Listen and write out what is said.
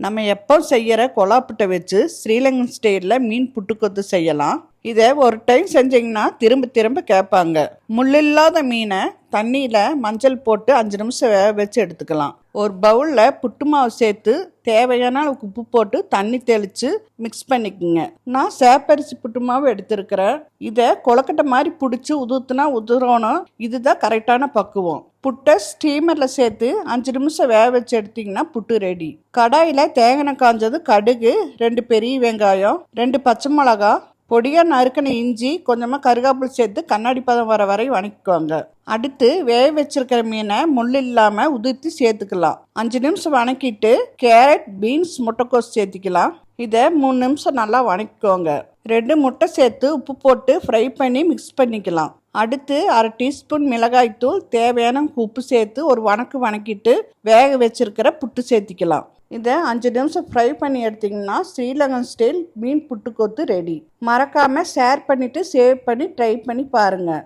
நம்ம எப்போ செய்கிற கொலாப்புட்டை வச்சு ஸ்ரீலங்கன் ஸ்டைலில் மீன் புட்டுக்கொத்து செய்யலாம். இதை ஒரு டைம் செஞ்சிங்கன்னா திரும்ப திரும்ப கேட்பாங்க. முள்ளில்லாத மீனை தண்ணியில் மஞ்சள் போட்டு 5 நிமிஷம் வேக வச்சு எடுத்துக்கலாம். ஒரு பவுலில் புட்டு மாவு சேர்த்து தேவையான உப்பு போட்டு தண்ணி தெளித்து மிக்ஸ் பண்ணிக்கோங்க. நான் சேப்பரிசி புட்டு மாவு எடுத்துருக்கிறேன். இதை கொலக்கட்டை மாதிரி பிடிச்சி உதுத்துனா உதுறணும். இதுதான் கரெக்டான பக்குவம். புட்டை ஸ்டீமரில் சேர்த்து 5 நிமிஷம் வேக வச்சு எடுத்திங்கன்னா புட்டு ரெடி. கடாயில் தேங்காய் காஞ்சது, கடுகு, 2 பெரிய வெங்காயம், 2 பச்சை மிளகா, பொடியாக நறுக்கின இஞ்சி, கொஞ்சமாக கருகாப்பில் சேர்த்து கண்ணாடி பதம் வர வரை வணக்கிக்குவாங்க. அடுத்து வேக வச்சிருக்கிற மீனை முள் இல்லாமல் உதிர்த்தி சேர்த்துக்கலாம். 5 நிமிஷம் வணக்கிட்டு கேரட், பீன்ஸ், முட்டைக்கோஸ் சேர்த்துக்கலாம். இதை 3 நிமிஷம் நல்லா வணக்கிக்கோங்க. 2 முட்டை சேர்த்து உப்பு போட்டு ஃப்ரை பண்ணி மிக்ஸ் பண்ணிக்கலாம். அடுத்து 1/2 டீஸ்பூன் மிளகாய்த்தூள், தேவையான உப்பு சேர்த்து ஒரு வணக்கிட்டு வேக வச்சிருக்கிற புட்டு சேர்த்திக்கலாம். இதை 5 நிமிஷம் ஃப்ரை பண்ணி எடுத்திங்கன்னா ஸ்ரீலங்கன் ஸ்டைல் மீன் புட்டுக்கொத்து ரெடி. மறக்காமல் ஷேர் பண்ணிவிட்டு சேவ் பண்ணி ட்ரை பண்ணி பாருங்கள்.